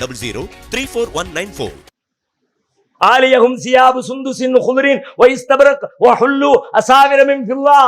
00341994. ஆலியஹும் சியாபு சுந்துசின் குதுரின் வைஸ்தபரக் வஹுல்லு அசாவிர மின் ஃபில்லா.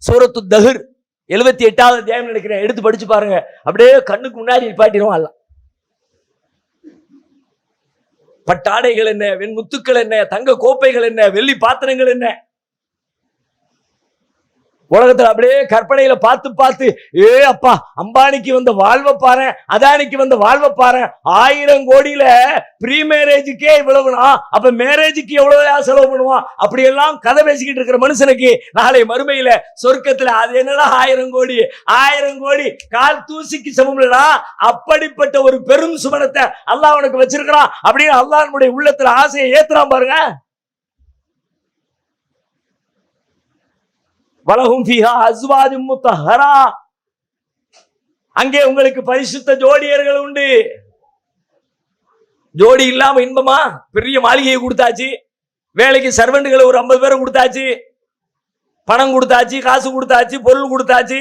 சூரத்து தஹர் 78வது அத்தியாயம் நினைக்கிறேன், எடுத்து படிச்சு பாருங்க. அப்படியே கண்ணுக்கு முன்னாடி நிப்பாட்டிடுவோம். அல்ல பட்டாடைகள் என்ன, வெண்முத்துக்கள் என்ன, தங்க கோப்பைகள் என்ன, வெள்ளி பாத்திரங்கள் என்ன, உலகத்துல அப்படியே கற்பனையில பார்த்து பார்த்து அப்பா அம்பானிக்கு வந்த வாழ்வை பாரு, அதானிக்கு வந்த வாழ்வை பாரு, 1000 கோடியில ப்ரீ மேரேஜுக்கே இவ்வளவுனா அப்ப மேரேஜுக்கு எவ்வளவு செலவு பண்ணுவான். அப்படி எல்லாம் கதை பேசிக்கிட்டு இருக்கிற மனுஷனுக்கு நாளை மறுமையில சொர்க்கத்துல அது என்னடா 1000 கோடி 1000 கோடி கால் தூசிக்கு சமம் இல்லடா. அப்படிப்பட்ட ஒரு பெரும் சுமணத்தை அல்லாஹ் உனக்கு வச்சிருக்கிறான் அப்படின்னு அல்லாஹ் நம்முடைய உள்ளத்துல ஆசையை ஏத்துறான் பாருங்க. வலஹும் ஃபீஹா அஸ்வாஜும் முத்தஹரா. அங்கே உங்களுக்கு பரிசுத்த ஜோடியர்கள் உண்டு. ஜோடி இல்லாம இன்பமா? பெரிய மாளிகையை கொடுத்தாச்சு, வேலைக்கு சர்வெண்டுகளை ஒரு 50 பேரை கொடுத்தாச்சு, பணம் கொடுத்தாச்சு, காசு கொடுத்தாச்சு, பொருள் கொடுத்தாச்சு,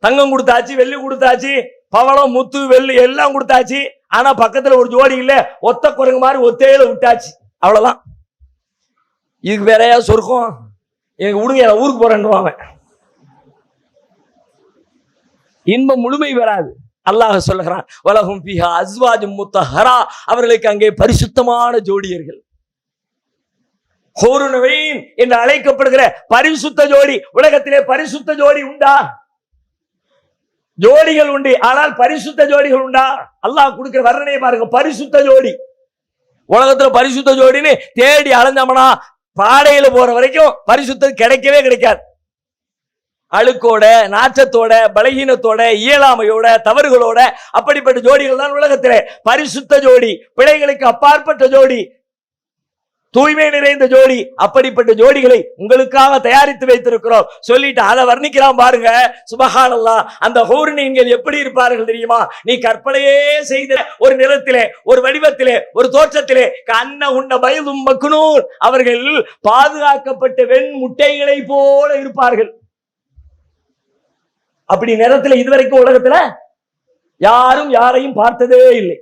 தங்கம் கொடுத்தாச்சு, வெள்ளி கொடுத்தாச்சு, பவளம் முத்து வெள்ளி எல்லாம் கொடுத்தாச்சு. ஆனா பக்கத்துல ஒரு ஜோடி இல்ல, ஒத்த குரங்கு மாதிரி ஒத்தையில விட்டாச்சு. அவ்வளவுதான். இதுக்கு வேறையா சொர்க்கம்? எனக்கு விடுங்க, ஊருக்கு போறேன்னு இன்பம் முழுமை வராது. அல்லாஹ் சொல்லுகிறான், வலஹும் ஃபீஹா அஸ்வாஜும் முத்தஹரா. அவர்களுக்கு அங்கே பரிசுத்தமான ஜோடியர்கள். ஹூருன் ஐன் என்று அழைக்கப்படுகிற பரிசுத்த ஜோடி. உலகத்திலே பரிசுத்த ஜோடி உண்டா? ஜோடிகள் உண்டு, ஆனால் பரிசுத்த ஜோடிகள் உண்டா? அல்லாஹ் கொடுக்கிற வர்ணனையை பாருங்க. பரிசுத்த ஜோடி. உலகத்துல பரிசுத்த ஜோடின்னு தேடி அலைஞ்சோம்னா பாடையில போற வரைக்கும் பரிசுத்தம் கிடைக்கவே கிடைக்காது. அழுக்கோட, நாச்சத்தோட, பலகீனத்தோட, இயலாமையோட, தவறுகளோட அப்படிப்பட்ட ஜோடிகள் தான் உலகத்திலே பரிசுத்த ஜோடி. பிழைகளுக்கு அப்பாற்பட்ட ஜோடி, தூய்மை நிறைந்த ஜோடி. அப்படிப்பட்ட ஜோடிகளை உங்களுக்காக தயாரித்து வைத்திருக்கிறோம் சொல்லிட்டு அதை வர்ணிக்கிறான் பாருங்க. சுபஹானல்லாஹ். அந்த ஹூர்னீன்கள் எப்படி இருப்பார்கள் தெரியுமா? நீ கற்பனையே செய்த ஒரு நிறத்திலே, ஒரு வடிவத்திலே, ஒரு தோற்றத்திலே கண்ண உண்ண பயதும் மக்னூன். அவர்கள் பாதுகாக்கப்பட்ட வெண் முட்டைகளை போல இருப்பார்கள். அப்படி நிறத்துல இதுவரைக்கும் உலகத்துல யாரும் யாரையும் பார்த்ததே இல்லை.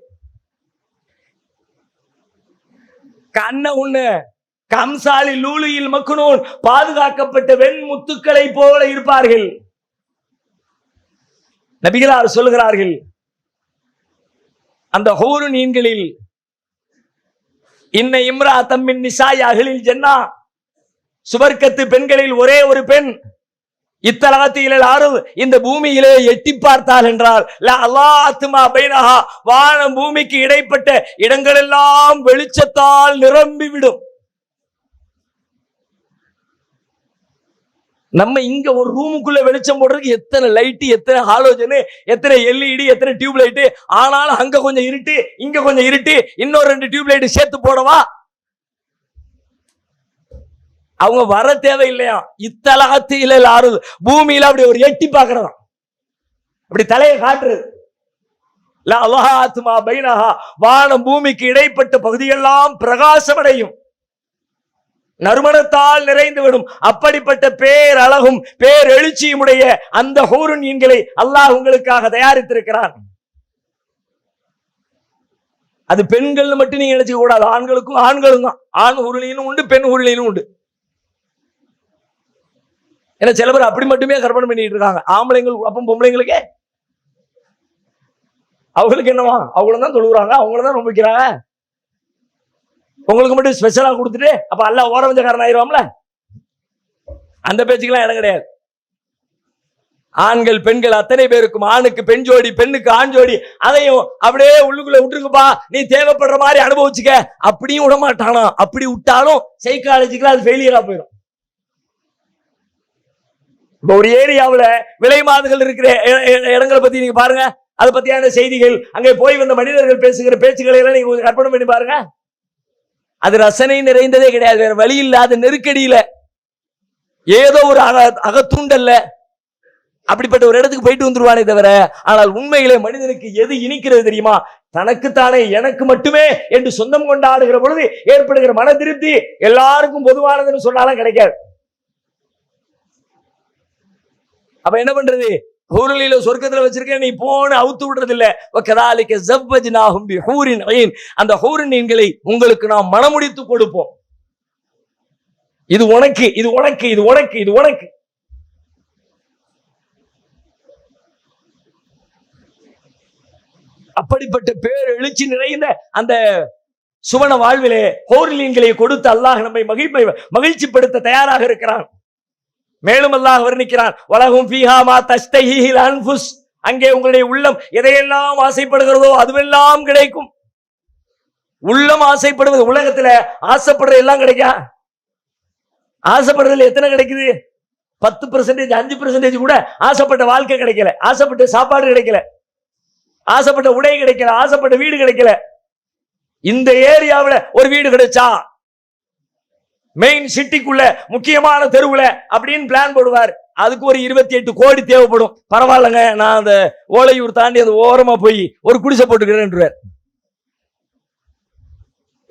கண்ண உண்ண கம்சாலி லூலியில் மக்னூன், பாதுகாக்கப்பட்ட வெண் முத்துக்களை போல இருப்பார்கள். நபிகளார் சொல்லுகிறார்கள், அந்த ஹூருனீன்களில் இன்ன இம்ராஅத்தம் மின் நிசாஇ அஹ்லில் ஜன்னah, சுவர்க்கத்து பெண்களில் ஒரே ஒரு பெண் இந்த பூமியிலே எட்டி பார்த்தால் என்றால் வானம் பூமிக்கு இடைப்பட்ட இடங்கள் எல்லாம் வெளிச்சத்தால் நிரம்பிவிடும். நம்ம இங்க ஒரு ரூமுக்குள்ள வெளிச்சம் போடுறதுக்கு எத்தனை லைட், எத்தனை ஹாலோஜன், எத்தனை எல்இடி, எத்தனை டியூப் லைட். ஆனாலும் அங்க கொஞ்சம் இருட்டு, இங்க கொஞ்சம் இருட்டு, இன்னொரு 2 டியூப் லைட் சேர்த்து போடவா? அவங்க வர தேவையில்லையா? இத்தலகத்தில ஆறுது பூமியில அப்படி ஒரு எட்டி பார்க்கறதா, அப்படி தலையை காட்டுறது. வானம் பூமிக்கு இடைப்பட்ட பகுதியெல்லாம் பிரகாசமடையும், நறுமணத்தால் நிறைந்துவிடும். அப்படிப்பட்ட பேரழகும் பேரெழுச்சியும் உடைய அந்த ஹூருனீன்களை அல்லாஹ் உங்களுக்காக தயாரித்திருக்கிறான். அது பெண்கள் மட்டும் நீங்க நினைச்சுக்க கூடாது, ஆண்களுக்கும் ஆண்களும் தான். ஆண் ஹூருனீனும் உண்டு, பெண் ஹூருனீனும் உண்டு. ஏன்னா சில பேர் அப்படி மட்டுமே கற்பனை பண்ணிட்டு இருக்காங்க. ஆம்பளைங்கள் அப்பம் பொம்பளைங்களுக்கே அவங்களுக்கு என்னவா? அவங்களும் தான் தொழுகிறாங்க, அவங்கள தான் நம்பிக்கிறாங்க. உங்களுக்கு மட்டும் ஸ்பெஷலா கொடுத்துட்டு அப்ப அல்லாஹ் ஓரவஞ்சக்காரன் ஆயிடுவாம்ல. அந்த பேச்சுக்கெல்லாம் இடம் கிடையாது. ஆண்கள் பெண்கள் அத்தனை பேருக்கும், ஆணுக்கு பெண் ஜோடி, பெண்ணுக்கு ஆண் ஜோடி, அதையும் அப்படியே உள்ளுக்குள்ள விட்டுருக்குப்பா, நீ தேவைப்படுற மாதிரி அனுபவிச்சுக்க அப்படியும் விட மாட்டானா. அப்படி விட்டாலும் சைக்காலஜிக்கலா அது ஃபெயிலியரா போயிடும். இப்ப ஒரு ஏரியாவுல விலை மாதுகள் இருக்கிற இடங்களை பத்தி நீங்க பாருங்க, அதை பத்தியான செய்திகள், அங்கே போய் வந்த மனிதர்கள் பேசுகிற பேச்சுக்களை எல்லாம் நீங்க கற்பனை பண்ணி பாருங்க. அது ரசனை நிறைந்ததே கிடையாது. வேற வழி இல்லாத நெருக்கடியில ஏதோ ஒரு அகத்தூண்டல்ல அப்படிப்பட்ட ஒரு இடத்துக்கு போயிட்டு வந்துருவானே தவிர, ஆனால் உண்மையிலே மனிதனுக்கு எது இனிக்கிறது தெரியுமா? தனக்குத்தானே எனக்கு மட்டுமே என்று சொந்தம் கொண்டாடுகிற பொழுது ஏற்படுகிற மன திருப்தி எல்லாருக்கும் பொதுவானதுன்னு சொன்னாலும் கிடைக்காது. அப்ப என்ன பண்றது? ஹூரில சொர்க்கத்துல வச்சிருக்கேன், நீ போன்னு அவுத்து விடுறது இல்ல. வகதாலிக ஜவ்வஜ்னாஹும் பிஹூரின் ஐன், அந்த ஹூரின்களை உங்களுக்கு நாம் மனமுடித்து கொடுப்போம். இது உனக்கு, இது உனக்கு, இது உனக்கு, இது உனக்கு. அப்படிப்பட்ட பேர் எழுச்சி நிறைந்த அந்த சுவன வாழ்விலே ஹூரின்களை கொடுத்து அல்லாஹ் நம்மை மகிழ்ச்சிப்படுத்த தயாராக இருக்கிறான். மேலும் அல்லாஹ் வர்ணிக்கிறான், வலஹும் ஃபீஹா மா தஸ்தஹீஹில் அன்ஃபுஸ், அங்கே உங்களுடைய உள்ளம் எதையெல்லாம் ஆசைப்படுகிறதோ அதுவெல்லாம் கிடைக்கும். உள்ளம் ஆசைப்படுவது, உலகத்துல ஆசைப்படுறது எல்லாம் கிடைக்கா? ஆசைப்படுறதுல எத்தனை கிடைக்குது? 10%, 5% கூட ஆசைப்பட்ட வாழ்க்கை கிடைக்கல, ஆசைப்பட்ட சாப்பாடு கிடைக்கல, ஆசைப்பட்ட உடை கிடைக்கல, ஆசைப்பட்ட வீடு கிடைக்கல. இந்த ஏரியாவுல ஒரு வீடு கிடைச்சா, மெயின் சிட்டிக்குள்ள முக்கியமான தெருவுல அப்படின்னு பிளான் போடுவார். அதுக்கு ஒரு 28 கோடி தேவைப்படும். பரவாயில்லங்க, நான் அந்த ஓலையூர் தாண்டி அது ஓரமா போய் ஒரு குடிசை போட்டுக்கிறேன்.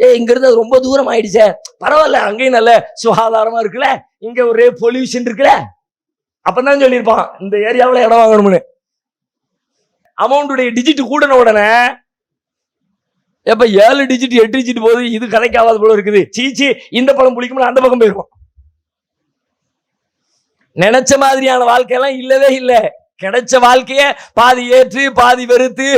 இங்க இருந்து அது ரொம்ப தூரம் ஆயிடுச்சே, பரவாயில்ல, அங்கேயும் நல்ல சுகாதாரமா இருக்குல்ல, இங்க ஒரே பொல்யூஷன் இருக்குல்ல, அப்பதான் சொல்லியிருப்பான் இந்த ஏரியாவில் இடம் வாங்கணும்னு. அமௌண்ட்டுடைய டிஜிட் கூடன உடனே எப்ப 7 டிஜிட் 8 டிஜிட் போது இது கதைக்காவாத போல இருக்குது, சீச்சி இந்த பழம் புளிக்கும், அந்த பக்கம் போயிருக்கும். நினைச்ச மாதிரியான வாழ்க்கையெல்லாம் இல்லவே இல்லை. கிடைச்ச வாழ்க்கைய பாதி ஏற்று, பாதி வெறுத்து,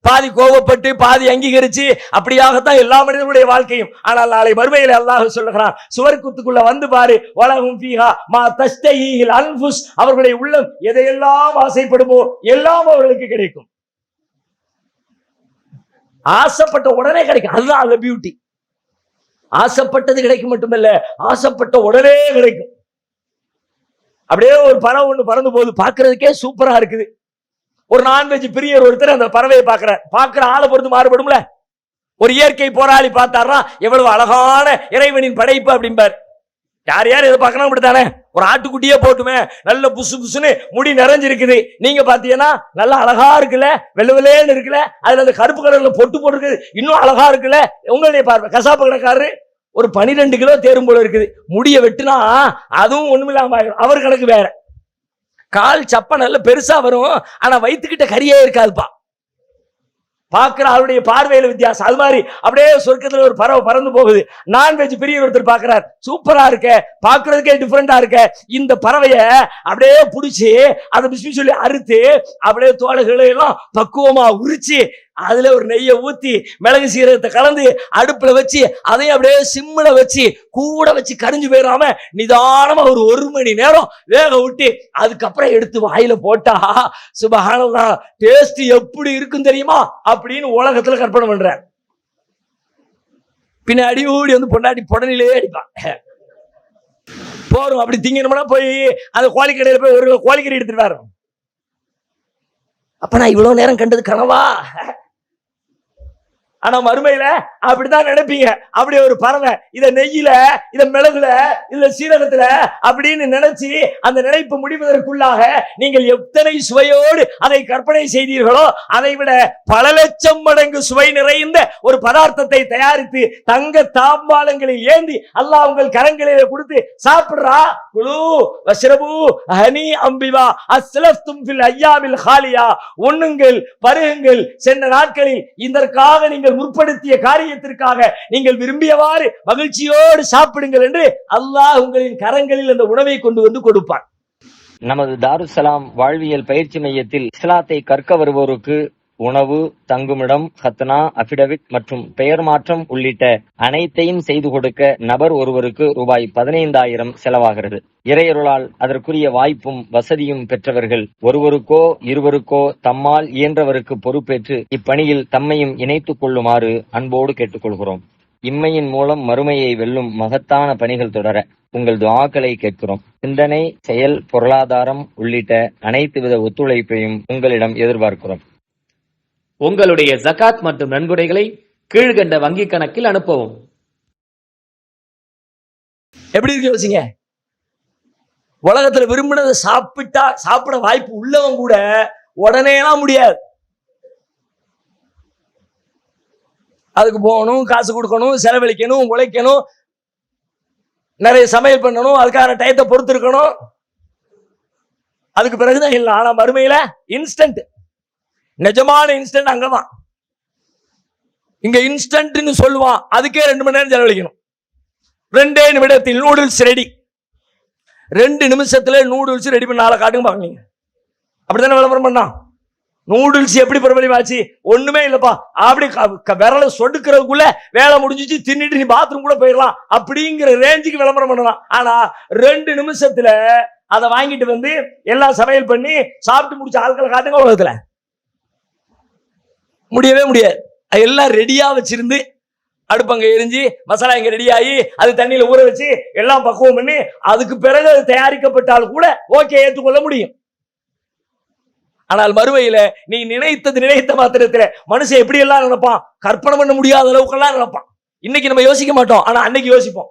பாதி கோபப்பட்டு, பாதி அங்கீகரிச்சு, அப்படியாகத்தான் எல்லா மனிதனுடைய வாழ்க்கையும். ஆனால் நாளை மறுமையிலே அல்லாஹ் சொல்லுகிறான், சுவர்க்கத்துக்குள்ள வந்து பாரு, வலஹும் ஃபீஹா மா தஸ்தஹீஹில் அன்ஃபுஸ், அவர்களுடைய உள்ளம் எதையெல்லாம் ஆசைப்படுமோ எல்லாம் அவர்களுக்கு கிடைக்கும். ஆசைப்பட்ட உடனே கிடைக்கும், அதுதான் அந்த பியூட்டி. ஆசைப்பட்டது கிடைக்கும் மட்டுமல்ல, ஆசைப்பட்ட உடனே கிடைக்கும். அப்படியே ஒரு பறவை ஒண்ணு பறந்து போது பார்க்கறதுக்கே சூப்பரா இருக்குது. ஒரு நான்வெஜ் பிரியர் ஒருத்தர் அந்த பறவையை பார்க்கிற ஆளை பொறுத்து மாறுபடும்ல. ஒரு இயற்கை போராளி பார்த்தாரா, எவ்வளவு அழகான இறைவனின் படைப்பு அப்படிம்பார். யார் யார் எதை பார்க்கணும் அப்படித்தானே. ஒரு ஆட்டுக்குட்டியே போட்டுமே, நல்ல புசு புசுன்னு முடி நிறைஞ்சிருக்குது, நீங்க பாத்தீங்கன்னா நல்லா அழகா இருக்குல்ல, வெள்ளவெளேன்னு இருக்குல்ல, அதுல அந்த கருப்பு கலர்ல பொட்டு போட்டுருக்குது, இன்னும் அழகா இருக்குல்ல. உங்களுடைய பார்வை, கசாப்பு கடைக்காரரு ஒரு 12 கிலோ தேரும் போல இருக்குது, முடிய வெட்டுனா அதுவும் ஒண்ணுமில்லாம ஆயிடும். அவர் கணக்கு வேற. கால் சப்ப நல்ல பெருசா வரும், ஆனா வயிற்றுக்கிட்ட கரியே இருக்காதுப்பா. பார்க்கிற ஆளுடைய பார்வையில வித்தியாசம். அது மாதிரி அப்படியே சொர்க்கத்துல ஒரு பறவை பறந்து போகுது. நான்வெஜ் பிரியர் ஒருத்தர் பார்க்கிறார், சூப்பரா இருக்க, பார்க்கறதுக்கே டிஃபரெண்டா இருக்க, இந்த பறவைய அப்படியே புடிச்சு அதை பிஸ்மி சொல்லி அறுத்து அப்படியே தோலைகளை எல்லாம் பக்குவமா உரிச்சு அதுல ஒரு நெய்யை ஊத்தி மிளகு சீரகத்தை கலந்து அடுப்புல வச்சு அதையும் அப்படியே சிம்மில வச்சு கூட வச்சு கரிஞ்சு போயிடாம நிதானமா ஒரு மணி நேரம் வேக விட்டு அதுக்கப்புறம் எடுத்து வாயில போட்டா சுபஹானல்லாஹ், டேஸ்ட் எப்படி இருக்கும் தெரியுமா அப்படின்னு உலகத்துல கற்பனை பண்ற. பின்ன அடி ஊடி வந்து பொண்டாட்டி புடனிலே அடிப்பான். போறோம் அப்படி திங்கணும்னா போய் அந்த கோழிக்கடையில போய் 1 கிலோ கோழிக்கறி எடுத்துட்டு வரோம். அப்ப நான் இவ்வளவு நேரம் கண்டது கனவா? ஆனா மறுமையில அப்படித்தான் நினைப்பீங்க. அப்படி ஒரு பறவை இத நெய்யில, இத மிளகுல, இதுல சீரகத்துல அப்படின்னு நினைச்சு அந்த நினைப்பு முடிவதற்குள்ளாக நீங்கள் எத்தனை சுவையோடு அதை கற்பனை செய்தீர்களோ அதை விட பல லட்சம் மடங்கு சுவை நிறைந்த ஒரு பதார்த்தத்தை தயாரித்து தங்க தாம்பாளங்களில் ஏந்தி அல்லாஹ் உங்கள் கரங்களிலே கொடுத்து சாப்பிடுறா. குலு வஷ்ரபு ஹனி அம்பிவா அஸ்லஃப்தும் ஃபில் அய்யாமில் ஹாலியா, உண்ணுங்கள் பருகுங்கள், சென்ற நாட்களில் இதற்காக நீங்கள் முற்படுத்திய காரியத்திற்காக நீங்கள் விரும்பியவாறு மகிழ்ச்சியோடு சாப்பிடுங்கள் என்று அல்லாஹ் உங்களின் கரங்களில் அந்த உணவை கொண்டு வந்து கொடுப்பார். நமது தாருஸ்ஸலாம் வாழ்வியல் பயிற்சி மையத்தில் இஸ்லாத்தை கற்க வருவோருக்கு உணவு, தங்குமிடம், ஹத்னா, அபிடவிட் மற்றும் பெயர் மாற்றம் உள்ளிட்ட அனைத்தையும் செய்து கொடுக்க நபர் ஒருவருக்கு ரூபாய் 15,000 செலவாகிறது. இறையருளால் அதற்குரிய வாய்ப்பும் வசதியும் பெற்றவர்கள் ஒருவருக்கோ இருவருக்கோ தம்மால் இயன்றவருக்கு பொறுப்பேற்று இப்பணியில் தம்மையும் இணைத்துக் கொள்ளுமாறு அன்போடு கேட்டுக்கொள்கிறோம். இம்மையின் மூலம் மறுமையை வெல்லும் மகத்தான பணிகள் தொடர உங்கள் துஆக்களை கேட்கிறோம். சிந்தனை, செயல், பொருளாதாரம் உள்ளிட்ட அனைத்து வித ஒத்துழைப்பையும் உங்களிடம் எதிர்பார்க்கிறோம். உங்களுடைய ஜகாத் மற்றும் நன்கொடைகளை கீழ்கண்ட வங்கி கணக்கில் அனுப்பவும். எப்படி இருக்கு யோசிங்க. உலகத்துல விரும்பினதை சாப்பிட வாய்ப்பு உள்ளவங்க கூட உடனே எல்லாம் முடியாது. அதுக்கு போகணும், காசு கொடுக்கணும், செலவழிக்கணும், உழைக்கணும், நிறைய சமையல் பண்ணணும், அதுக்கான டயத்தை பொறுத்து இருக்கணும். அதுக்கு பிறகுதான் இல்லை. ஆனா மறுமையில இன்ஸ்டன்ட், நிஜமான இன்ஸ்டன்ட் அங்கதான். இங்க இன்ஸ்டன்ட்னு சொல்லுவான், அதுக்கே 2 மணி நேரம் செலவழிக்கணும். 2 நிமிடத்தில் நூடுல்ஸ் ரெடி. 2 நிமிஷத்துல நூடுல்ஸ் ரெடி பண்ண ஆளை காட்டுங்க பாக்கலீங்க. அப்படித்தானே விளம்பரம் பண்ணான். நூடுல்ஸ் எப்படி பிரபலமாச்சு? ஒண்ணுமே இல்லப்பா, அப்படி விரல சொடுக்கிறதுக்குள்ள வேலை முடிஞ்சிச்சு, தின்னுட்டு நீ பாத்ரூம் கூட போயிடலாம் அப்படிங்கிற ரேஞ்சுக்கு விளம்பரம் பண்ணலாம். ஆனா 2 நிமிஷத்துல அதை வாங்கிட்டு வந்து எல்லாம் சமையல் பண்ணி சாப்பிட்டு முடிச்ச ஆட்களை காட்டுங்க உலகத்துல. முடியவே முடியாது. எல்லாம் ரெடியா வச்சிருந்து, அடுப்பங்க எரிஞ்சு மசாலா இங்க ரெடி ஆகி அது தண்ணியில ஊற வச்சு எல்லாம் பக்குவம் பண்ணி அதுக்கு பிறகு அது தயாரிக்கப்பட்டால் கூட ஓகே, ஏற்றுக்கொள்ள முடியும். ஆனால் மறுமையில நீ நினைத்த மாத்திரத்துல மனுஷன் எப்படி எல்லாம் நினைப்பான், கற்பனை பண்ண முடியாத அளவுக்கு எல்லாம் நினைப்பான். இன்னைக்கு நம்ம யோசிக்க மாட்டோம், ஆனா அன்னைக்கு யோசிப்போம்.